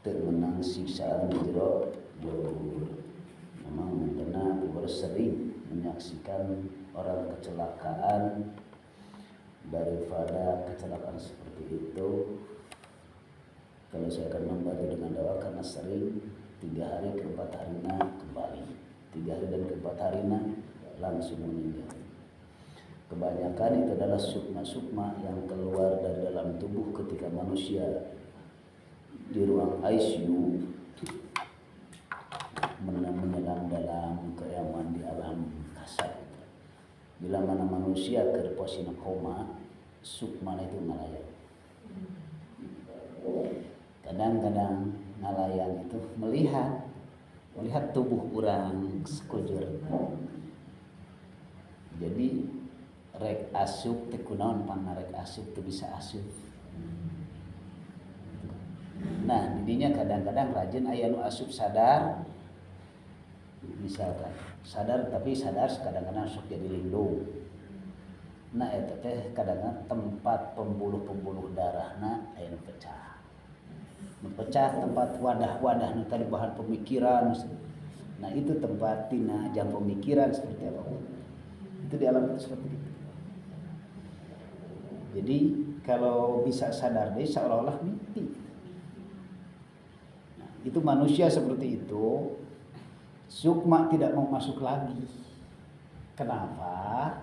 teu menang siksaan di jero kubur. Memang karena kubur sering menyaksikan orang kecelakaan, daripada kecelakaan seperti itu kalau saya akan membantu dengan doa, karena sering 3 hari ke 4 harinya kembali, 3 hari dan ke 4 harinya langsung meninggal. Kebanyakan itu adalah sukma-sukma yang keluar dari dalam tubuh ketika manusia di ruang ICU menyelam dalam keaman di alam kasar. Bila mana manusia ke posisi koma, sukma itu ngalayan. Kadang-kadang ngalayan itu melihat tubuh orang sekujur. Jadi rek asup teh kunaon pang rek asup teu bisa asup. Nah, didinya kadang-kadang rajin aya nu asup sadar. Misalkan sadar, tapi sadar kadang-kadang sok jadi lindung. Nah, eta teh kadang-kadang tempat pembuluh-pembuluh darahna aya nu pecah. Pecah tempat wadah-wadah nu tadi bahan pemikiran. Nah, itu tempat tina jam pemikiran seperti apa. Itu di alam itu seperti itu. Jadi kalau bisa sadar deh seolah-olah mimpi. Nah, itu manusia seperti itu, sukma tidak mau masuk lagi. Kenapa?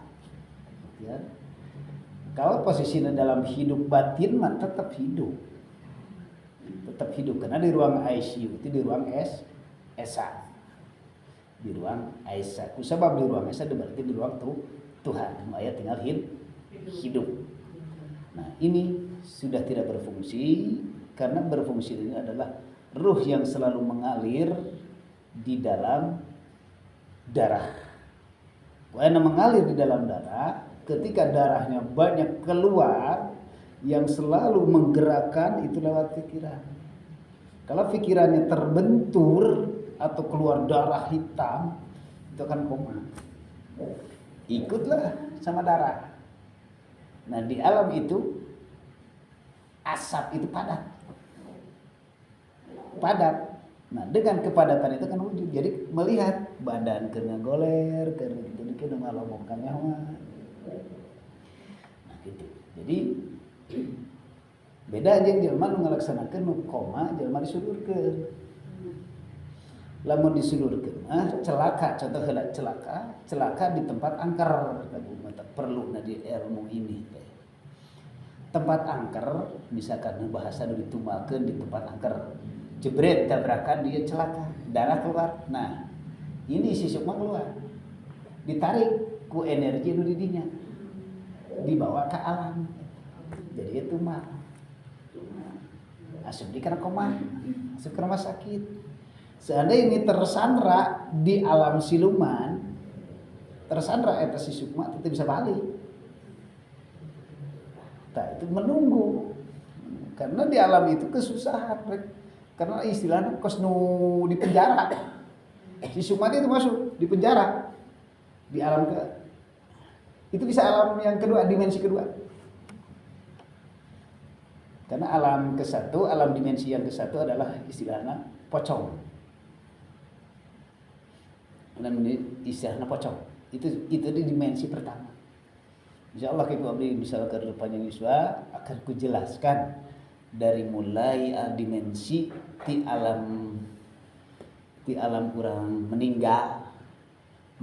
Ya. Kalau posisinya dalam hidup batin mah tetap hidup. Tetap hidup karena di ruang ICU itu di ruang esa. Di ruang esa. Kusabab di ruang esa berarti di ruang Tuhan. Aya tinggal hidup. Nah, ini sudah tidak berfungsi karena berfungsi ini adalah ruh yang selalu mengalir di dalam darah. Karena mengalir di dalam darah, ketika darahnya banyak keluar, yang selalu menggerakkan itu lewat pikiran. Kalau pikirannya terbentur atau keluar darah hitam, itu akan koma. Ikutlah sama darah. Nah, di alam itu asap itu padat. Nah, dengan kepadatan itu kan wujud. Jadi melihat badan kena goler, kena ngalomongkan nyawa. Nah, gitu. Jadi beda jeung jelema nu ngalaksanakeun nu koma, jelema disulurkeun. Lamun disulurkeun celaka, contoh heula celaka di tempat angker, perlu di ilmu ini teh. Tempat angker misalkan bahasa nu ditumbalkeun di tempat angker. Jebret tabrakan dia celaka, darah keluar. Nah, ini si sukma keluar. Ditarik ku energi nu di dinya. Dibawa ke alam. Jadi itu mah asup di kana koma, asup ke rumah sakit. Seandainya ini tersandra di alam siluman, tersandra eta si sukma tetap bisa balik. Nah, itu menunggu. Karena di alam itu kesusahan. Karena istilahnya kos nu di penjara. Si sukma itu masuk di penjara. Di alam itu bisa alam yang kedua, dimensi kedua. Karena alam ke-1, alam dimensi yang ke-1 adalah istilahnya pocong. Dan istilahnya pocong. Itu di dimensi pertama. Insyaallah Ibu Abdi bisa ke depannya Yuswa akan kujelaskan dari mulai dimensi di alam kurang meninggal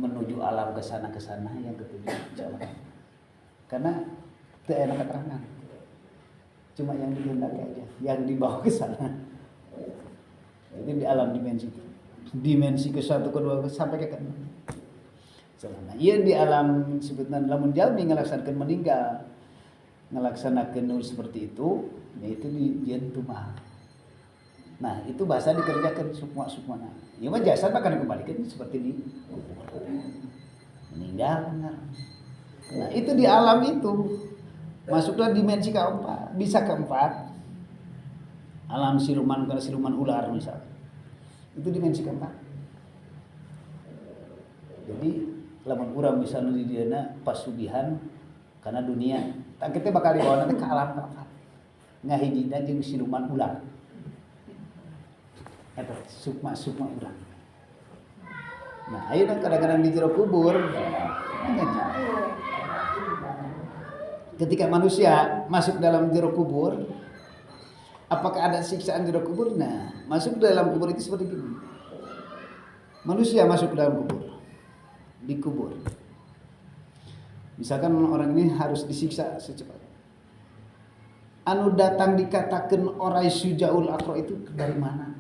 menuju alam kesana yang ketujuh insyaallah. Karena itu enak keterangan. Cuma yang dikehendaki aja, yang dibawa ke sana. Itu di alam dimensi itu. Dimensi ke-1, ke-2 sampai ke-6. Nah, iya di alam sebutna lamun jalmi ngalaksanakeun meninggal, ngalaksanakeun seperti itu, yaitu di jentumah. Nah, itu bahasa dikerjakan sukma-sukmana. Ya mah jasad akan dikembalikan seperti di kubur. Meninggal benar. Nah, itu di alam itu. Masuklah dimensi keempat, bisa keempat. Alam siluman, kalau siluman ular misalnya. Itu dimensi keempat. Jadi lamun urang misalnya di diana pasugihan karena dunia, tak kita bakal dibawa nanti ke alam keempat. Ngahijina jeung siluman ular. Eta sukma urang. Nah, ayeuna kadang-kadang di jero kubur. Ketika manusia masuk dalam jero kubur, apakah ada siksaan jero kubur? Nah, masuk dalam kubur itu seperti ini. Manusia masuk ke dalam kubur, dikubur. Misalkan orang ini harus disiksa secepatnya. Anu datang dikatakan orai sujaul akro itu dari mana?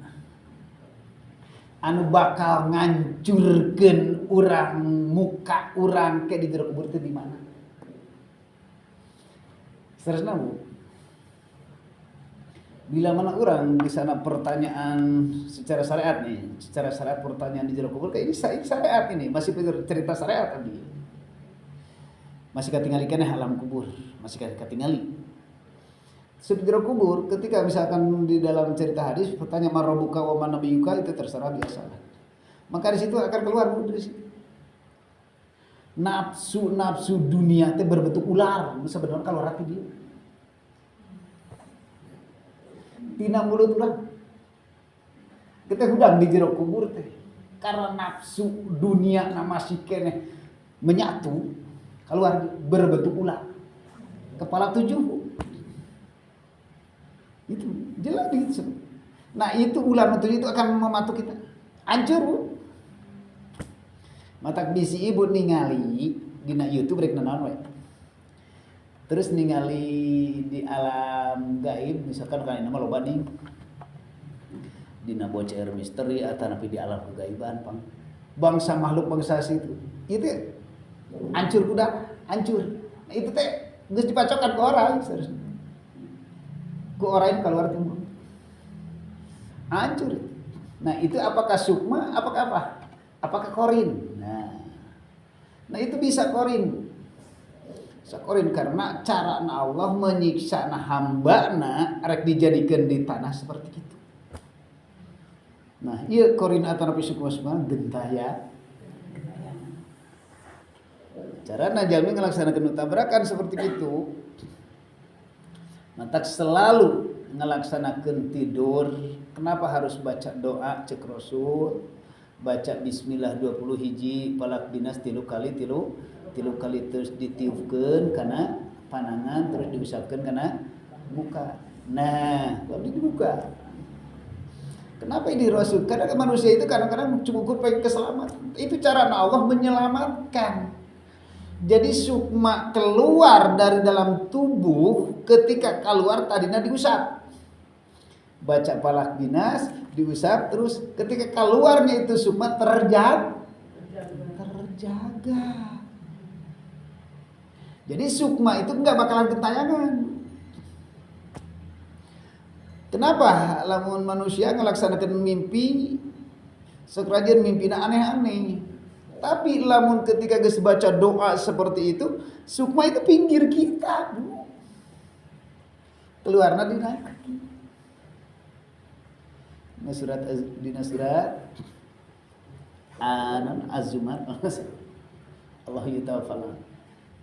Anu bakal ngancurkeun urang muka urang ke di jero kubur itu di mana? Seterusnya Bu. Bila mana orang di sana pertanyaan secara syariat nih, secara syariat pertanyaan di jero kubur kayak ini syariat ini, masih cerita syariat tadi. Masih katinggalikan alam kubur, masih katingali. Sebelum jero kubur, ketika misalkan di dalam cerita hadis bertanya marobuka wa man nabiyuka itu terserah biasa. Maka di situ akan keluar dari situ. Nafsu dunia itu berbentuk ular, sebenarnya kalau rapi dia. Tina mulut ulang. Kita hudang di jero kubur teh. Karena nafsu dunia nama si keneh menyatu, keluar berbentuk ular. Kepala 7. Itu jelas gitu. Nah itu ular itu akan mematuk kita, hancur Bu. Matak bisi ibu ningali dina YouTube rek naon we. Terus ningali di alam gaib misalkan kana nama loba ning dina bocer misteri atau napi di alam kegaiban pang. Bangsa makhluk bangsa situ. Itu hancur kuda, hancur. Nah, itu teh geus dipacokan ke orang seharusnya. Ku orang keluar timur. Hancur. Nah, itu apakah sukma, apakah apa? Apakah korin? Nah itu bisa korin. Bisa korin karena cara Allah menyiksa hamba rek dijadikan di tanah seperti itu. Nah, iya korin atau napi sukma gentaya. Cara jalmi ngelaksanakan tabrakan seperti itu. Matak selalu ngelaksanakan tidur. Kenapa harus baca doa cek Rasul? Baca bismillah 20 hiji palak dinas 3 kali terus ditiupkeun kana panangan terus diusapkeun kana muka. Nah, baru dibuka. Kenapa ini Rasul? Karena manusia itu kadang-kadang cukup pengen keselamatan. Itu cara Allah menyelamatkan. Jadi sukma keluar dari dalam tubuh ketika keluar tadinya diusap. Baca palak dinas, diusap terus ketika keluarnya itu sukma terjaga. Jadi sukma itu enggak bakalan ketayangan. Kenapa? Lamun manusia ngelaksanakan mimpi sekrajan mimpina aneh-aneh. Tapi lamun ketika geus baca doa seperti itu, sukma itu pinggir kita, Bu. Keluarna dina kaki. Surat dina surat Az-Zumar. Allah yutawafala.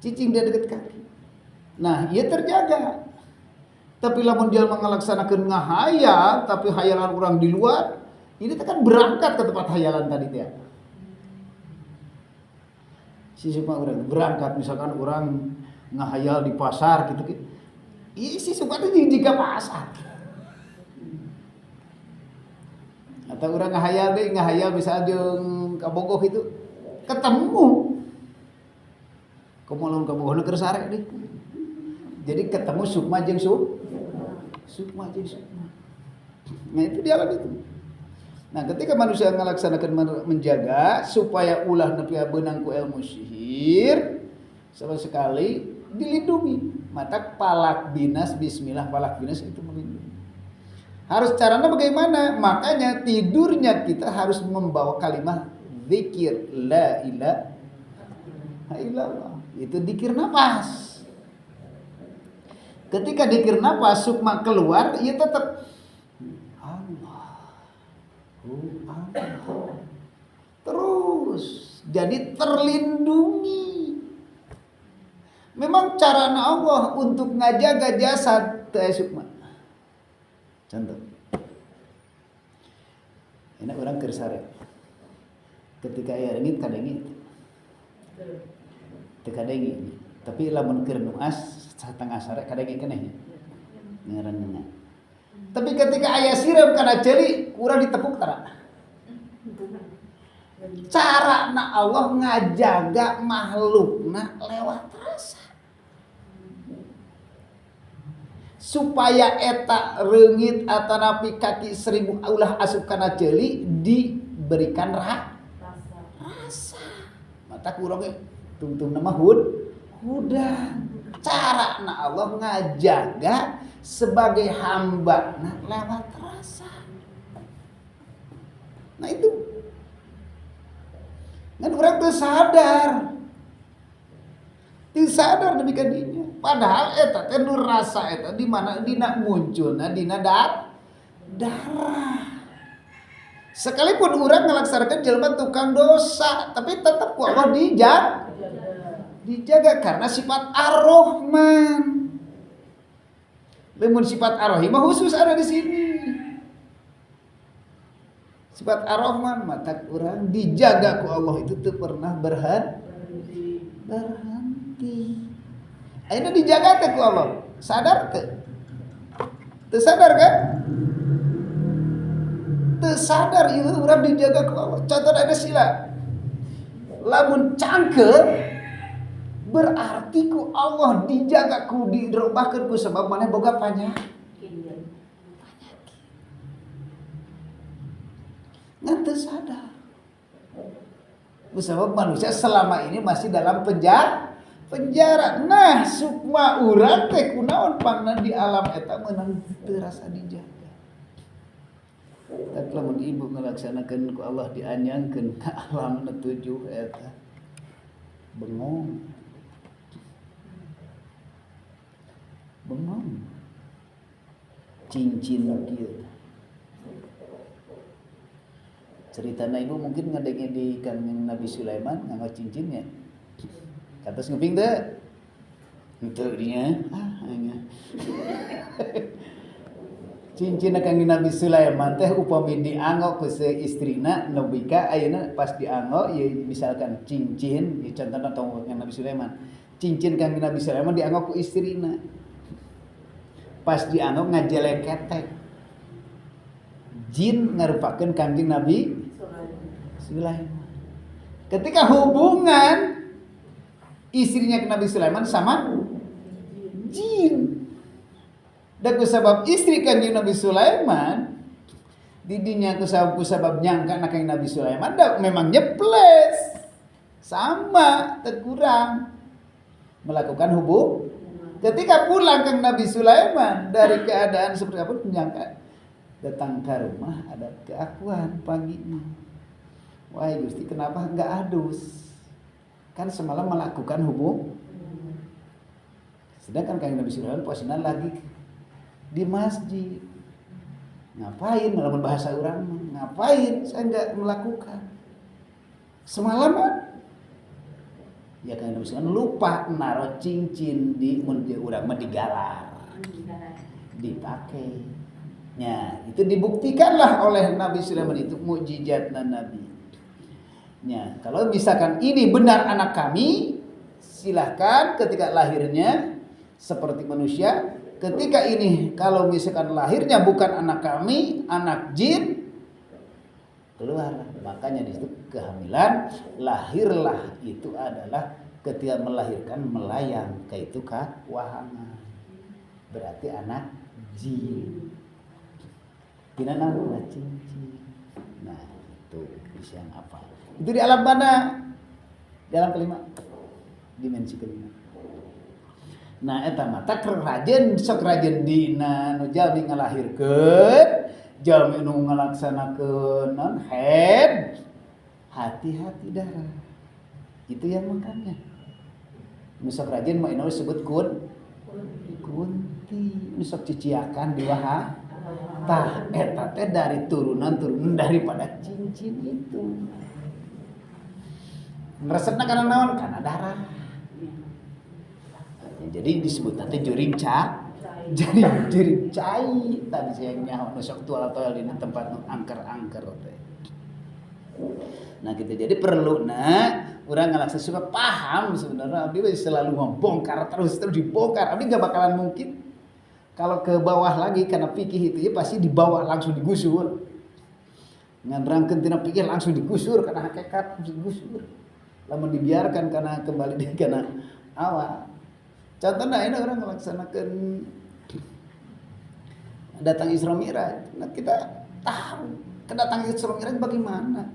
Cicing dia dekat kaki. Nah, ia terjaga. Tapi lamun dia mengelaksanakan ngahayal, tapi hayalan orang di luar, ini kan berangkat ke tempat hayalan tadi dia. Si sukma orang berangkat misalkan orang ngahayal di pasar gitu. Si sukma itu jika pasar. Atau orang ngahayal bisa jeung kabogoh itu ketemu. Kemalon kabogohna keur sare deui. Jadi ketemu sukma jeung sukma. Nah itu di alam itu. Nah ketika manusia melaksanakan menjaga supaya ulah nepi beunang ku ilmu sihir sama sekali dilindungi. Mata palak binas bismillah palak binas itu melindungi. Harus caranya bagaimana? Makanya tidurnya kita harus membawa kalimat zikir la ilaha illallah. Itu dikir nafas. Ketika dikir nafas sukma keluar, ia tetap Allah. Terus jadi terlindungi. Memang cara Allah untuk ngajaga jasad teh sukma. Contoh. Ini orang kersare. Ketika aya dengit kadengit. Teu kadengit. Tapi lamun keur nuas satengah sare kadengit keneh. Ngaranna. Tapi ketika aya siram kana ceuli urang ditepuk tara. Carana Allah ngajaga makhlukna lewat rasa. Supaya eta reungit atanapi kaki 1000 ulah asup kana ceuli diberikan rasa. Mata kurang tungtung nama hudang. Carana Allah ngajaga sebagai hamba lewat rasa. Nah itu kan orang tuh sadar demikian dinya. Padahal eta teh nur rasa eta di mana dina munculna dina darah. Sekalipun orang ngelaksanakan jelema tukang dosa, tapi tetap ku Allah dijaga karena sifat Ar-Rahman. Lamun sifat Ar-Rahim khusus ada di sini. Sifat Ar-Rahman mata orang dijaga ku Allah itu teu pernah berhenti. Ayeuna dijaga teh ku Allah. Sadar teu? Teu sadar kan? Teu sadar ieu urang dijaga ku Allah. Contoh ada sila. Lamun cangkel berarti ku Allah dijaga ku dirobahkeun ku sebab maneh boga penyakit. Teu sadar. Sebab manusia selama ini masih dalam penjara. Nah, sukma urang teh kunaon pangna di alam eta meunang teu rasa dijaga. Tak lamun ibu ngalaksanakeun ku Allah dianyangkeun ka alam nu tujuh eta. Bengong. Cincin kieu. Ceritana ibu mungkin ngadenge di Kanjeng Nabi Sulaiman nganggo cincinnya. Katos ngeping teu? Henteu dinya. Hanya. Cincin Kanjeng Nabi Sulaiman teh upami dianggo ku istrina nebika ayeuna pas dianggo ieu misalkan cincin di contohna tong Nabi Sulaiman. Cincin Kanjeng Nabi Sulaiman dianggo ku istrina. Pas dianggo ngajelek ketek. Jin ngarupakeun Kanjeng Nabi Sulaiman. Ketika hubungan istrinya ke Nabi Sulaiman sama jin. Dan kusabab istri Kanjeng Nabi Sulaiman didinya kusabab nyangka anak Nabi Sulaiman memang nyeples. Sama terkurang melakukan hubung. Ketika pulang ke Nabi Sulaiman dari keadaan seperti apa menyangka datang ke rumah ada keakuan paginya. Wahai Gusti, kenapa enggak adus? Kan semalam melakukan hubung. Sedangkan Kanjeng Nabi Sulaiman posisinya lagi di masjid. Ngapain? Walaupun bahasa orang, ngapain? Saya enggak melakukan. Semalaman. Ya Kanjeng Nabi Sulaiman lupa naruh cincin di mun urang mah digalar. Dipakai. Ya, itu dibuktikanlah oleh Nabi Sulaiman itu mukjizatna Nabi. Ya, kalau misalkan ini benar anak kami, silahkan ketika lahirnya seperti manusia. Ketika ini kalau misalkan lahirnya bukan anak kami, anak jin, keluar. Makanya di situ kehamilan, lahirlah itu adalah ketika melahirkan melayang, kaitu wahana. Berarti anak jin. Dina namanya cincin. Nah, itu bisa apa? Itu di alam mana? Di alam kelima. Dimensi kelima. Nah, eta mata keur rajeun sok rajeun dina nu jalmi ngalahirkeun, jalmi nu ngalaksanakeun non head, hati-hati darah. Itu yang makanya. Nu sok rajeun mah inaul disebut kunti. Nu sok ciciakan di wahah. Tah eta teh dari turunan daripada cincin itu. Resepna kana naon? Kana darah. Jadi disebut nanti juring jadi cai tadi saya nyaho nusok tual ini tempat angker-angker. Nah gitu, jadi perlu orang ngalaksa suka paham sebenarnya abdi selalu membongkar terus dibongkar. Abdi gak bakalan mungkin kalau ke bawah lagi karena fikih itu ya pasti dibawa langsung digusur. Ngandrangkeun tina fikih langsung digusur karena hakikat digusur. Lamun dibiarkan karena kembali di kana awal. Contohnya ini orang melaksanakan datang Isra Mi'raj. Nah kita tahu kedatangan Isra Mi'raj bagaimana.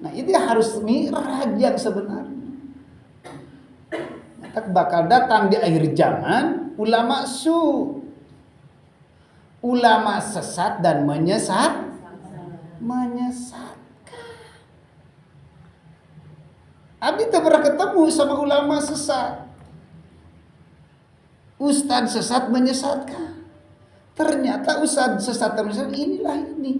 Nah itu harus Mi'raj yang sebenarnya. Bakal datang di akhir zaman ulama ulama sesat dan menyesatkan. Abi tak pernah ketemu sama ulama sesat. Ustadz sesat menyesatkan. Ternyata ustadz sesat dan menyesatkan inilah ini.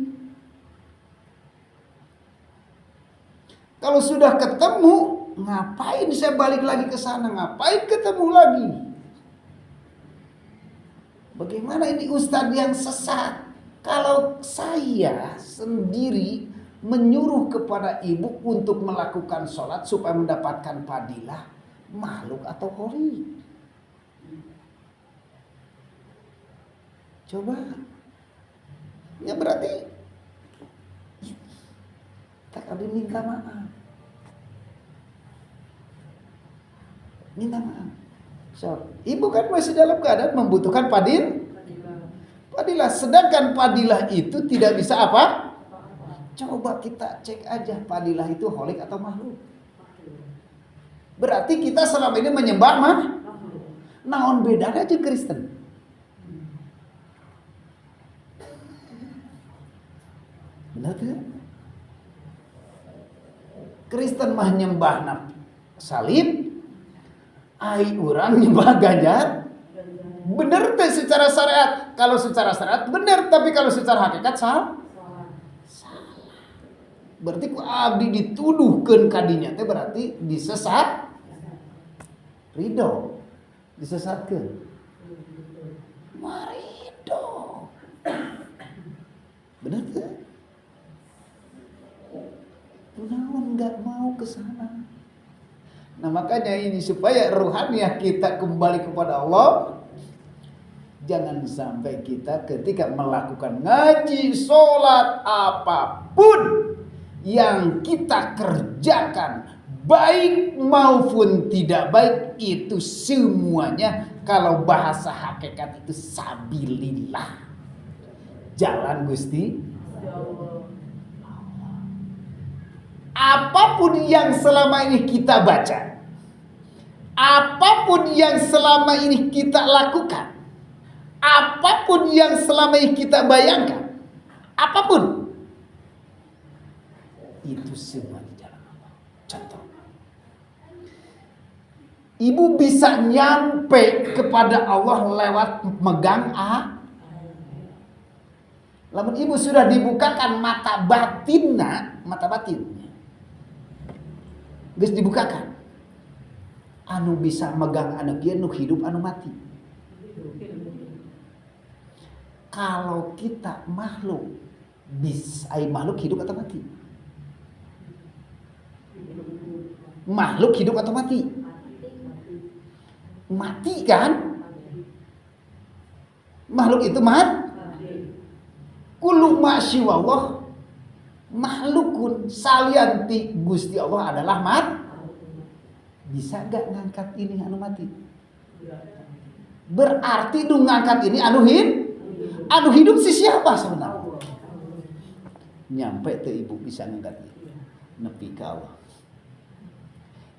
Kalau sudah ketemu, ngapain saya balik lagi ke sana? Ngapain ketemu lagi? Bagaimana ini ustadz yang sesat? Kalau saya sendiri menyuruh kepada ibu untuk melakukan sholat supaya mendapatkan fadilah, makhluk atau kholi? Coba. Ya berarti tak ada minta maaf. Minta maaf. So, ibu kan masih dalam keadaan membutuhkan fadilah. Sedangkan fadilah itu tidak bisa apa? Coba kita cek aja fadilah itu holik atau makhluk. Berarti kita selama ini menyembah naon bedanya jeung Kristen? Benar tidak? Kristen mah nyembah salib, ai urang nyembah ganjar. Benar teh secara syariat. Kalau secara syariat benar, tapi kalau secara hakikat salah. Berarti ku abdi dituduhkeun kadinya teh berarti disesat. Ridho. Disesatkeun. Marido. Benar teh? Kunaon enggak mau ke sana. Nah, makanya ini supaya ruhaniah kita kembali kepada Allah. Jangan sampai kita ketika melakukan ngaji, sholat, apapun yang kita kerjakan, baik maupun tidak baik, itu semuanya kalau bahasa hakikat itu sabilillah. Jalan Gusti. Apapun yang selama ini kita baca, apapun yang selama ini kita lakukan, apapun yang selama ini kita bayangkan, apapun itu semua di jalan Allah. Contoh, ibu bisa nyampe kepada Allah lewat megang lamun ibu sudah dibukakan mata batinnya, geus dibukakan. Anu bisa megang anak ieu nu hidup anu mati. Kalau kita makhluk, makhluk hidup atau mati? Makhluk hidup atau mati? Mati kan? Makhluk itu kullu ma siwallah makhlukun, salianti Gusti Allah adalah bisa gak ngangkat ini anu mati? Berarti nu ngangkat ini anu hidup si siapa sebenarnya? Nyampe teh ibu bisa ngangkat nepi ka Allah.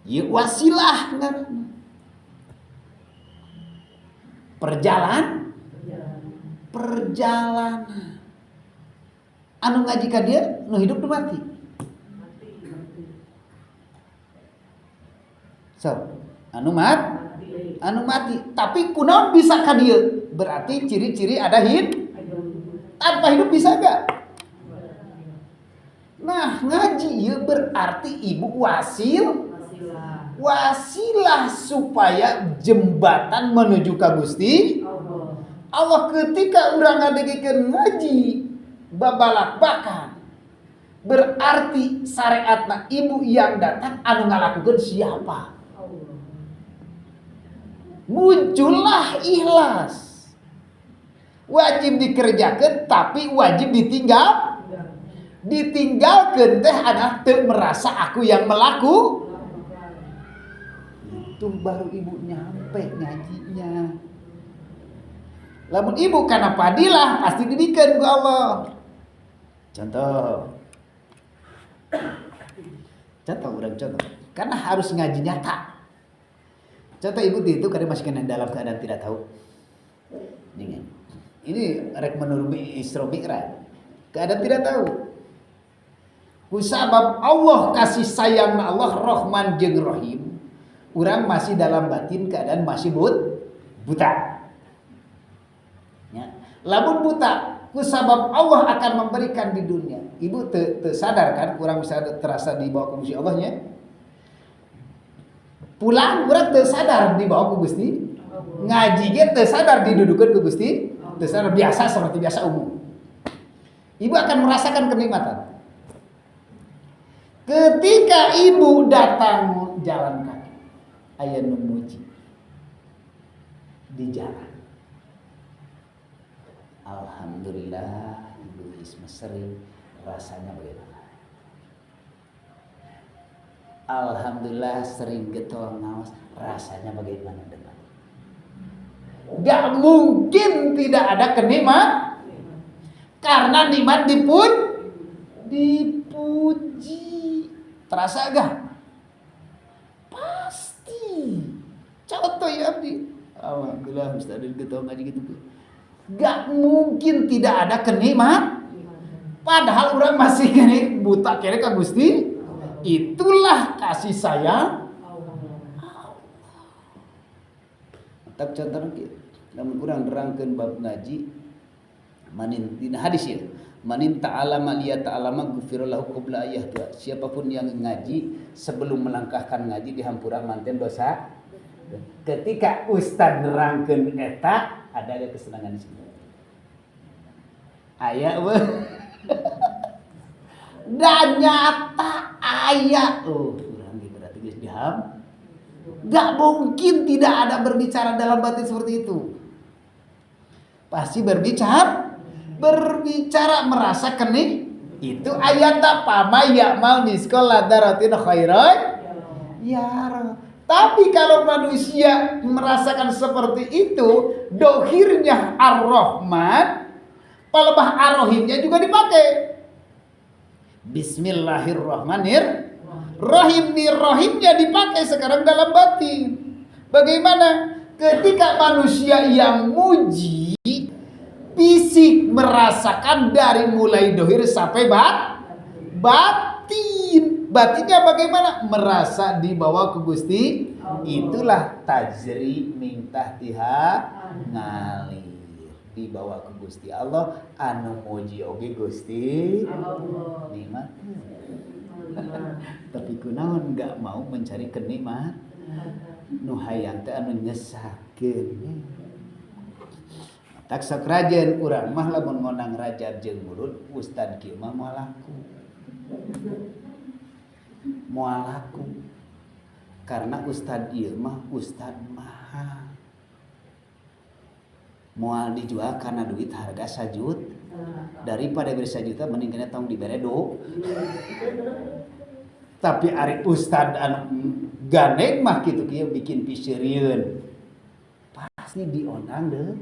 Ieu wasilah ngaranna. Perjalanan. Anu ngaji ka dia nu hidup nu mati. So, anu mati. Tapi kunaon bisa ka dieu? Berarti ciri-ciri ada tanpa hidup bisa gak? Nah, ngaji ieu berarti ibu wasilah supaya jembatan menuju ka Gusti Allah. Ketika urang ngadegikeun ngaji babalak-bakan, berarti syariatna ibu yang datang anu ngalakukeun siapa? Muncullah ikhlas. Wajib dikerjakan tapi wajib ditinggalkan teh adalah teu merasa aku yang melaku. Itu baru ibu nyampe ngajinya. Lamun ibu kana padilah pasti dibikin ku Allah. Contoh karena harus ngaji nyata. Contoh ibu itu karena masih kena dalam keadaan tidak tahu. Ini rek menurut Isra Mi'raj. Keadaan tidak tahu. Kusabab Allah kasih sayang Allah Rahman jeung Rahim. Urang masih dalam batin keadaan masih buta. Ya. Lamun buta, kusabab Allah akan memberikan di dunia. Ibu sadar kan, kurang bisa terasa di bawah Gusti Allahnya. Pulang urang sadar di bawah Gusti. Ngaji ge sadar didudukeun ku Gusti. Sadar biasa seperti biasa umum. Ibu akan merasakan kenikmatan. Ketika ibu datang jalan kaki, aya nu muji di jalan. Alhamdulillah ibu Isma sering rasanya bagaimana? Alhamdulillah sering getol ngaos rasanya bagaimana dengan? Gak mungkin tidak ada kenikmat karena nikmat dipuji. Terasa gak? Pasti. Contoh ya Abdi. Alhamdulillah Ustaz getol ngaji gitu. Gak mungkin tidak ada kenikmat. Padahal orang masih kene buta kene ka Gusti. Itulah kasih sayang tak contoh kieu. Lamun urang nerangkeun bab ngaji manin dina hadis ya. Manin ta'alama liya ta'alama ghufira lahu qabla ayyahtua. Siapapun yang ngaji sebelum melangkahkan ngaji dihampura manten dosa. Ketika ustaz nerangkeun eta ada kesenangan di sini. Aya we. Dan nyata aya. Urang ge berarti geus diham. Gak mungkin tidak ada berbicara dalam batin seperti itu. Pasti berbicara merasa kenik. Itu ayat apa? Maya mal miskol ladaratin khairan. Ya. Tapi kalau manusia merasakan seperti itu, dohirnya ar-Rahman, palebah ar-Rahimnya juga dipakai. Bismillahirrahmanirrahim. Rahimnya dipakai sekarang dalam batin. Bagaimana? Ketika manusia yang muji fisik merasakan dari mulai dohir sampai batin. Batinnya bagaimana? Merasa dibawa ke Gusti. Itulah tajri min tahtiha ngalir. Dibawa ke Gusti Allah anu muji oge Gusti Allah. Nikmat. Tapi kunaon enggak mau mencari kenikmat nu hayang teh anu nyesakeun. Tak sok rajen urang mah lamun ngonang rajab jeung murid ustad kieu mah moal laku. Karena ustad ieu mah ustad mahal. Moal dijual karena duit harga 1 juta. Daripada beri 1 juta mending kena tong dibere do. Tapi ari ustad anu gandeng mah kitu kieu bikin piseureun. Pasti dionang deh.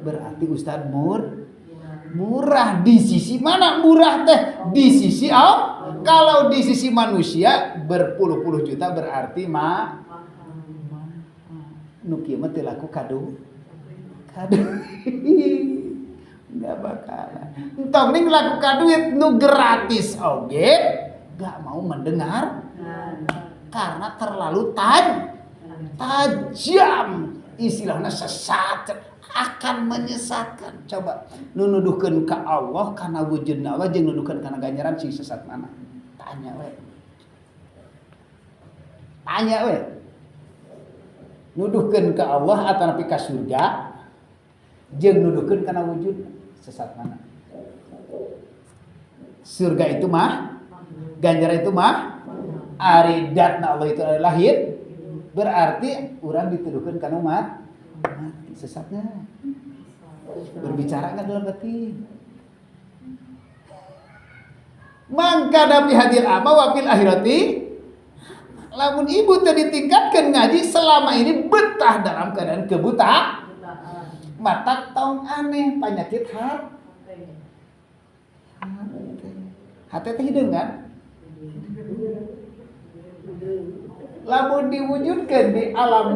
Berarti ustad murah di sisi mana murah teh? Di sisi Allah. Kalau di sisi manusia berpuluh-puluh juta berarti nu kieu mah teu laku kado. Enggak bakalan. Entong ning laku kaduit nu gratis oge enggak mau mendengar karena terlalu tajam. Istilahnya sesat akan menyesatkan. Coba nu nuduhkeun ka Allah kana wujudna Allah jeung nuduhkeun kana ganjaran sing sesat mana? Tanya we. Tanya we. Nuduhkeun ka Allah atau nepi ka surga jeung nuduhkeun kana wujud sesat mana. Surga itu mah, ganjaran itu mah, ari datna Allah itu adalah lahir, berarti urang dituduhkeun kana mati sesatnya. Berbicara nggak dalam batin. Mangka nabi hadir ama wafil akhirati. Lamun ibu tadi ditingkatkan ngaji selama ini betah dalam keadaan kebuta. Mata tong aneh penyakit hati. Hati teh hideung kan? Lamun diwujudkan di alam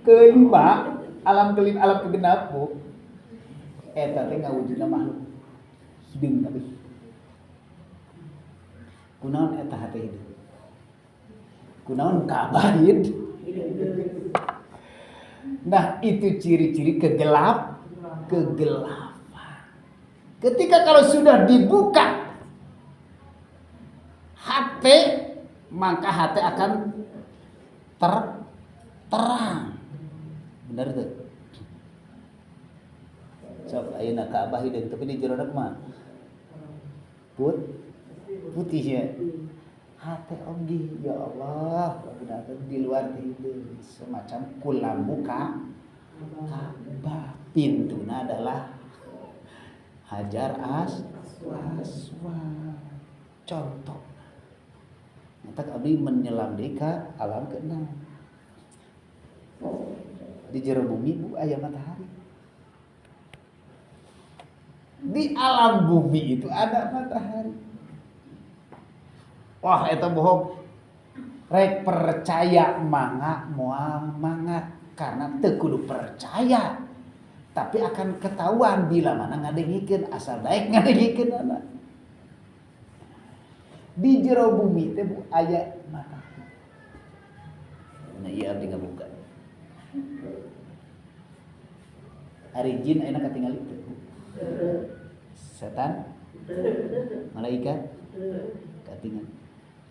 kelima, alam kegenap bu. Eta teh ngawujudna makhluk hideung tapi. Kunaon eta hati hideung? Kunaon kabahid? Nah, itu ciri-ciri kegelapan. Ketika kalau sudah dibuka hati, maka hati akan terang. Benar tuh. Sok ayeuna Ka'bah hideung tapi di jero mah putih ya. Hati oge ya Allah, benar di luar itu semacam kulambu Ka'bah. Pintuna adalah Hajar Aswad. Contoh. Nyata abdi menyelam di ka alam keenam. Di jero bumi bu aya matahari. Di alam bumi itu ada matahari. Wah, eta bohong. Rek percaya mangga moal mangga karena teu kudu percaya. Tapi akan ketahuan bila mana ngadengikeun asal daek ngadengikeun anak. Di jero bumi teh bu aya matahari. Nah ieu abdi ngabuka. Ari jin ayeuna katingali teu. Setan, malaikat, katingali.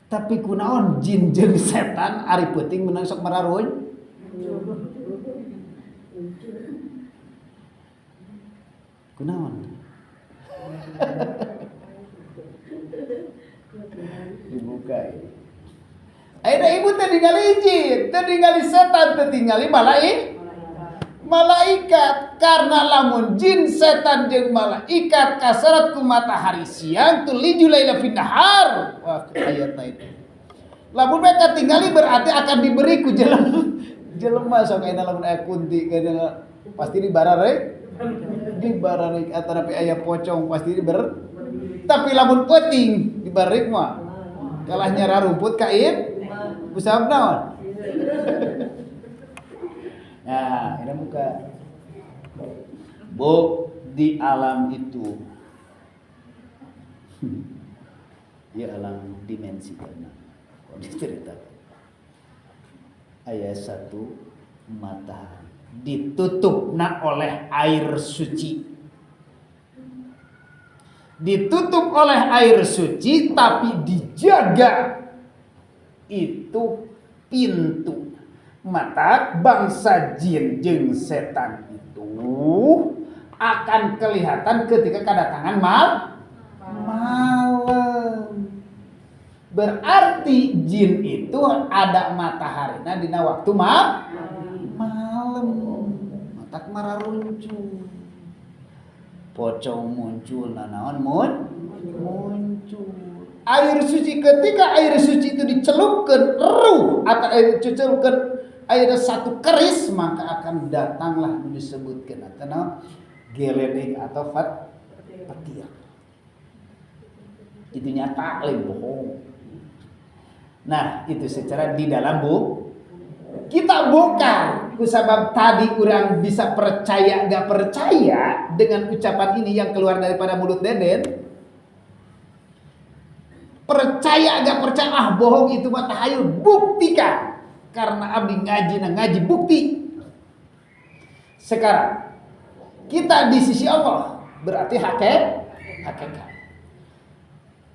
Tapi kunaon jin jeung setan ari peuting meunang sok mararuy? Kunaon? Dibuka. Ayeuna ibu teh ningali jin, teh ningali setan, teh ningali malaikat. Karena lamun jin, setan jeung malaikat kasarat ku matahari siang tuliju laila fin nahar. Wah, ayatna itu. Lamun mereka tinggali berarti akan diberi ku jelema sok ayeuna lamun aya kunti kana pasti dibararek atau tapi aya pocong pasti tapi lamun peuting dibararek mah kalah nyara rumput kain usahab naon. Nah, ini buka. Bu, di alam itu di alam dimensi karena diceritakan ayat 1 matahari ditutupna oleh air suci, ditutup oleh air suci tapi dijaga itu pintu mata bangsa jin jeung setan itu akan kelihatan ketika kedatangan malam. Berarti jin itu ada mataharinya dina waktu malam. Matak mararuncul. Pocong muncul, nanaon muncul. Air suci ketika air suci itu dicelupkeun ruh atau dicelupkeun air satu keris maka akan datanglah disebutkan atau geledek atau petir. Itu nyata lain bohong. Nah, itu secara di dalam kita bongkar kusabab tadi orang bisa percaya gak percaya dengan ucapan ini yang keluar daripada mulut Deden. Percaya gak percaya bohong itu mah tahayul, buktikan. Karena abdi ngaji bukti. Sekarang kita di sisi Allah berarti hakikat.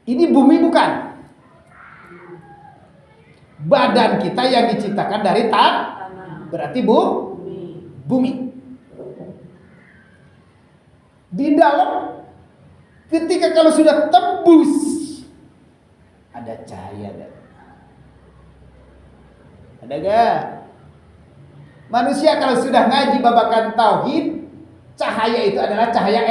Ini bumi bukan? badan kita yang diciptakan dari tanah. Berarti bumi. Di dalam ketika kalau sudah tembus ada cahaya ada. Ada gak? Manusia kalau sudah ngaji babakan tauhid, cahaya itu adalah cahaya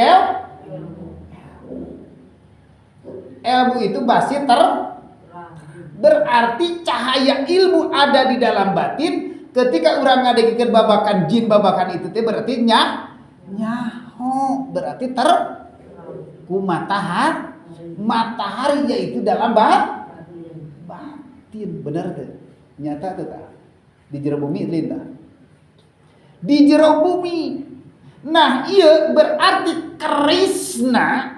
ilmu itu pasti berarti cahaya ilmu ada di dalam batin. Ketika orang ngadegekeun babakan jin babakan itu teh berarti nyaho berarti ku matahari yaitu dalam batin. Benar tuh, nyata tuh tah di jero bumi lintah di jero bumi. Nah iya berarti Krishna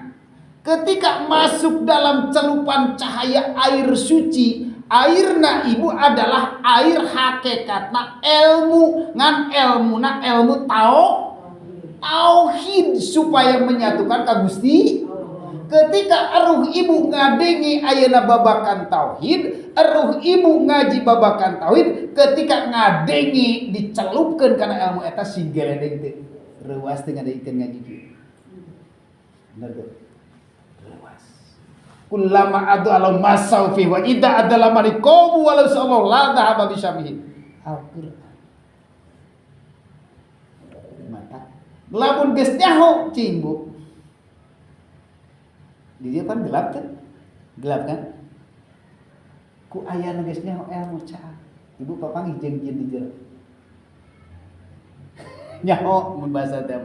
ketika masuk dalam celupan cahaya air suci, airna ibu adalah air hakikatna ilmu ngan ilmu tauhid supaya menyatukan ka Gusti. Ketika eruh ibu ngadengi ayeuna babakan tauhid, eruh ibu ngaji babakan tauhid, ketika ngadengi dicelupkeun kana ilmu eta si geledeg teh reuas teh ngadengikeun ngaji kieu. Bener tuh. Kullama adu alam masaufi wa idza adala maniqamu walau sallallahu la dhahaba bisyamihi. Al-Qur'an. Mata lamun geus nyaho cimbu. Di dia kan gelap kan? Gelap kan? Ku aya nu geus nyaho ilmu cah. Ibu papanggih jeung jin di jero. Nyaho mun bahasa teh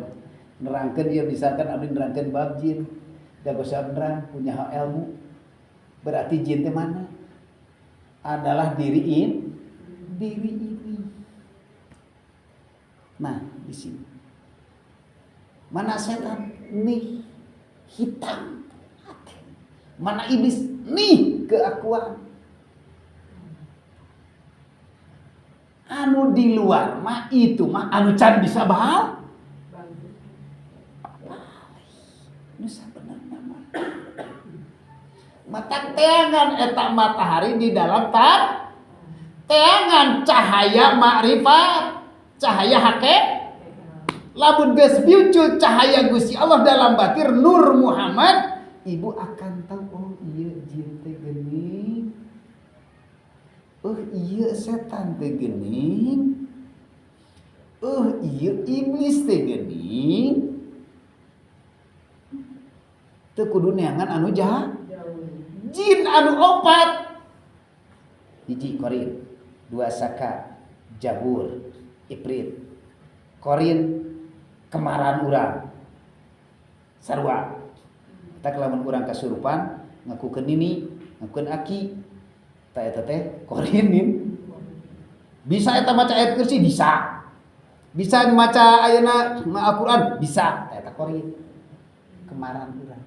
nerangkeun ieu misalkan abdi nerangkeun bab jin. Dago sabdrang punya ilmu. Berarti jin teh mana? Adalah diri ini. Nah, di sini. Mana setan? Nih hitam. Mana iblis? Nih keakuan. Anu di luar mah itu mah anu can bisa bahal. Nusa bener nama. Mata teangan eta matahari di dalam teangan cahaya makrifat, cahaya hakikat. Lamun geus muncul cahaya Gusti Allah dalam batir Nur Muhammad, ibu akan tahu oh iya jin teh geuning. Oh iya setan teh geuning. Oh iya iblis teh geuning. Teu kudu neangan anu jahat. Jin anu opat. Hiji Korin, dua Saka, Jabur, Ifrit. Korin kemaran urang. Sarua. Eta lamun urang kasurupan ngakukeun nini, ngakukeun aki. Ta eta teh Korinin. Bisa eta maca ayat kursi bisa. Bisa maca ayeuna Al-Qur'an bisa. Ta eta Korin. Kemaran urang.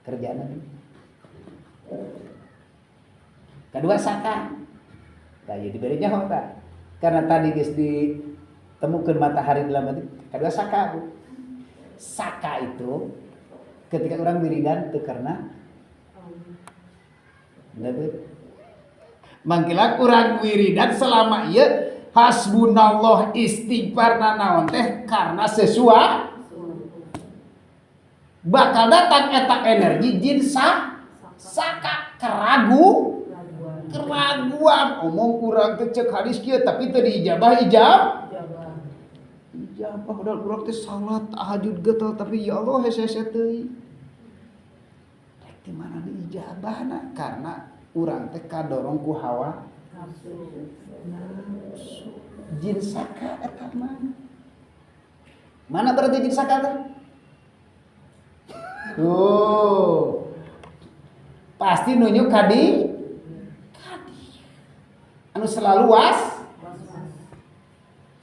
Kerjaan ini. Kedua Saka. Nah, ya diberi nyaho tak? Karena tadi guys ditemukan matahari dalam hati. Kedua Saka. Saka itu ketika orang wiridan itu karena mangkila kurang wiridan selama iya hasbunallah istighfar naon teh karena sesuatu bakal datang eta energi jin Saka keraguan omong kurang teh cek hadis kieu tapi teu diijabah ijabah padahal urang teh salat tahajud getel tapi ya Allah hese-hese teuing rek di mana diijabahna karena urang teh kadorong ku hawa nafsu jin Saka eta mana berarti jin Saka teh pasti nunjuk kadi anu selalu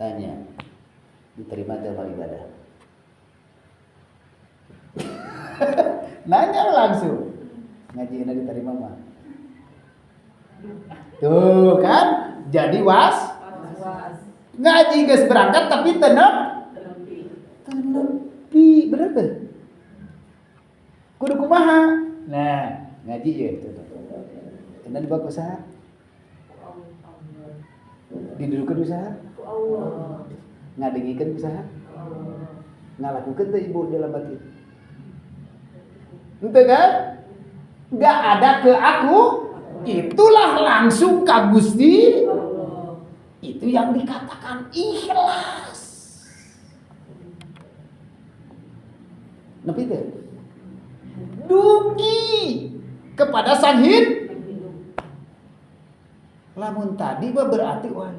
tanya diterima dalam ibadah. Nanya langsung ngaji ini diterima mah tuh kan jadi ngaji geus berangkat tapi tenepi bener tuh kudu kumaha nah ngaji ya itu kena dibawa usaha Didudukan usaha ngadengikeun usaha ngalakukeun teh ibu dalam batin ente kan nggak ada ke aku itulah langsung ka Gusti itu yang dikatakan ikhlas nepi teh dugi kepada sang lamun tadi mah berarti wah.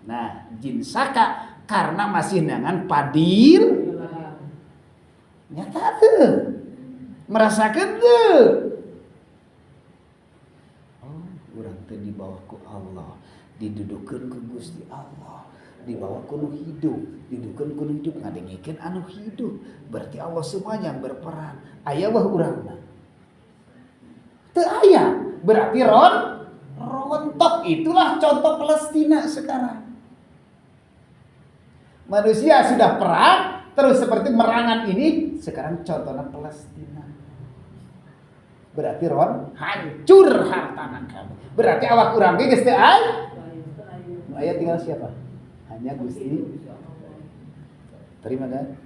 Nah, jin saka karena masih nangan padil nyata tuh. Merasakan tuh. Oh, urang teh dibawa ku Allah, didudukeun ku Gusti Allah, dibawa kuno hidup, didudukeun kuno hidup ngadengikeun anu hidup. Berarti Allah semuanya yang berperan. Aya wah urangna. Teu aya, berarti rontok itulah contoh Palestina sekarang. Manusia sudah perang terus seperti merangan ini sekarang contohnya Palestina. Berarti hancur hartana kamu. Berarti awak urang ge geus teu aya. Aya tinggal siapa? Hanya Gusti. Terima kan?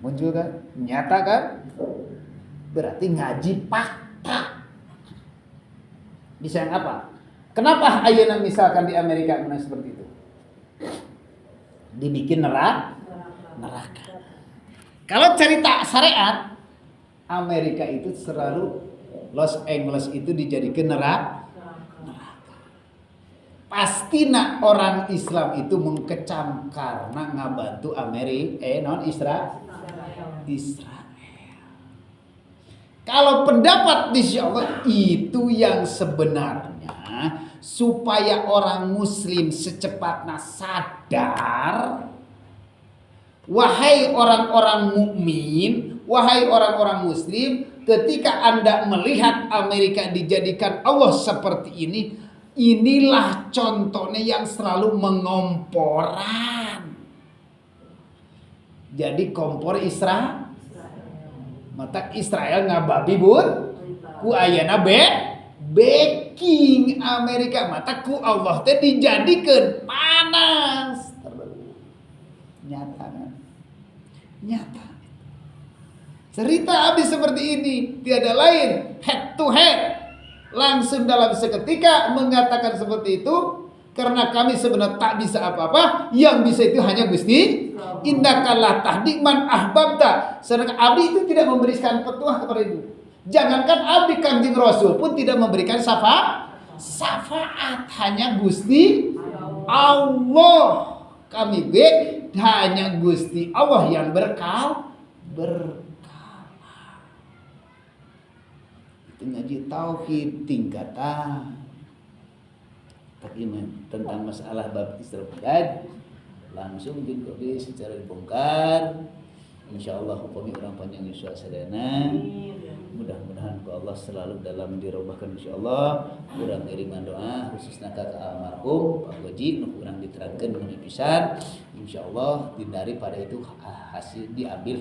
Muncul kan? Nyata kan? Berarti ngaji fakta. Bisa yang apa? Kenapa ayeuna misalkan di Amerika menang seperti itu? Dibikin neraka. Kalau cerita syariat, Amerika itu selalu Los Angeles itu dijadikan neraka. Pastina orang Islam itu mengkecam karena ngabantu Israel. Kalau pendapat insya Allah itu yang sebenarnya supaya orang muslim secepatnya sadar, wahai orang-orang mukmin, wahai orang-orang muslim, ketika Anda melihat Amerika dijadikan Allah seperti ini, inilah contohnya yang selalu mengomporan. Jadi kompor Israel mata Israel ngababi bun ku ayana baking Amerika mata ku Allah teh dijadikeun panas terus nyata kan nyata cerita abis seperti ini tiada lain head to head langsung dalam seketika mengatakan seperti itu karena kami sebenarnya tak bisa apa-apa yang bisa itu hanya Gusti indakalah tahdi man ahbabta sedangkan abdi itu tidak memberikan petuah kepada itu jangankan abdi Kanjeng Rasul pun tidak memberikan syafaat hanya Gusti Allah kami hanya Gusti Allah yang berkala itu ngaji tauhid tingkatan tentang masalah bab istirqad langsung dikopi secara dibongkar insyaallah hukumnya orang panjang Yusua sadana mudah-mudahan ku Allah selalu dalam dirobahkan insyaallah urang ngiriman doa khususna ka almarhum Pak Goji nu urang diterangkeun mengenai pisan insyaallah daripada itu hasil diambil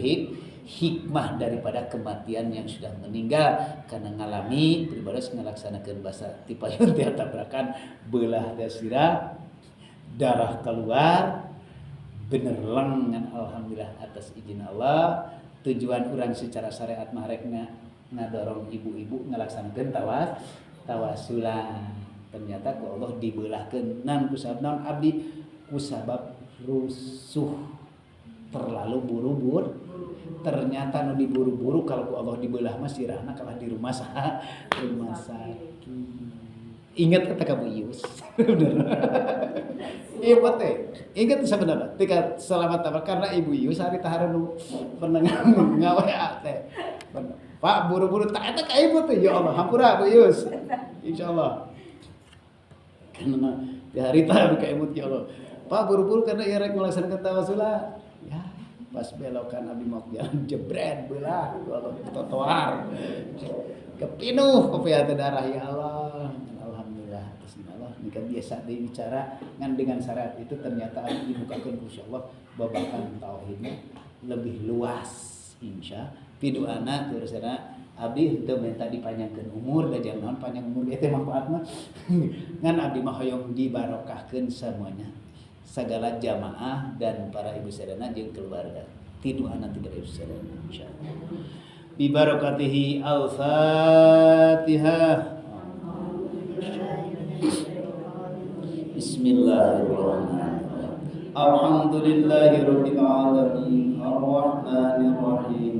hikmah daripada kematian yang sudah meninggal karena ngalami pribadi ngalaksanakeun basa tipayun teh tabrakan belah dasira darah keluar bener lengan alhamdulillah atas izin Allah tujuan urang secara syariat mahrekna ngadorong ibu-ibu ngalaksanakeun tawasulan ternyata ku Allah dibelahkeun nan ku sabab naon abdi ku sabab rusuh terlalu buru-buru ternyata nu diburu-buru kalau ku Allah dibelah mah sirahna kalah di rumah sakit ingat kata kamu Yus bener iya teh ingat sebenarnya ketika selamat tabar karena ibu Yus hari taharanu pernah ngawe teh Pak buru-buru tak eta ka ibu teh ya Allah hampura Bu Yus insyaallah karena di hari taharanu ka ibu ya Allah Pak buru-buru karena ieu rek melaksanakeun tawasulan ya pas belokan abi mau jalan jebret belah Allah trotoar kepinuh kopi hati darah ya Allah alhamdulillah bismillah ini kan biasa bicara dengan syariat itu ternyata dibukakan insyaallah babakan tauhidnya lebih luas insya piduana terusana abdi henteu minta dipanjangkeun umur da jangan panjang umur eta manfaat mah ngan abdi mah hoyong dibarokahkeun semuanya segala jamaah dan para ibu sadana jeung keluarga tiduana ti ibu sadana insyaallah bi barakatihi al-fatihah. Bismillahirrahmanirrahim. Alhamdulillahirabbil alamin arrahmanir rahim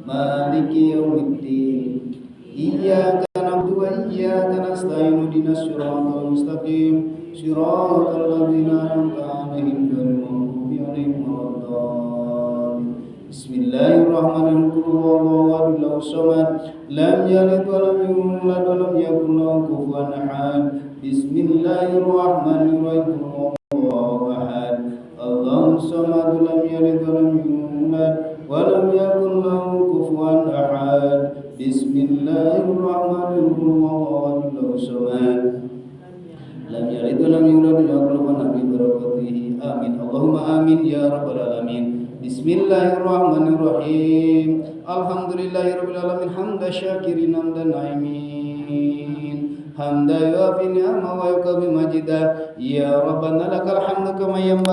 maliki yaumiddin iyyaka na'budu wa iyyaka nasta'in ihdinas siratal mustaqim siratal ladzina an'amta 'alaihim ghairil maghdubi 'alaihim waladdallin. Bismillahirrahmanirrahim. Qul huwallahu ahad samad lam yalid wa lam yulad wa lam yakul lahu kufuwan ahad. Bismillahirrahmanirrahim. Qul huwallahu ahad Allahus samad lam yalid wa lam yulad wa lam yakul lahu kufuwan ahad. Bismillahirrahmanirrahim. Qul huwallahu ahad samad lam yalid wa lam yulad wa lam yakul lahu kufuwan ahad. Amin. Allahumma amin ya rabbal alamin. Bismillahirrahmanirrahim. Alhamdulillahirabbil alamin hamdan syakirin hamdan na'imin hamdan yuafi ni'ama wa yukabi majidah ya rabbana lakal hamdu kama yanbaghi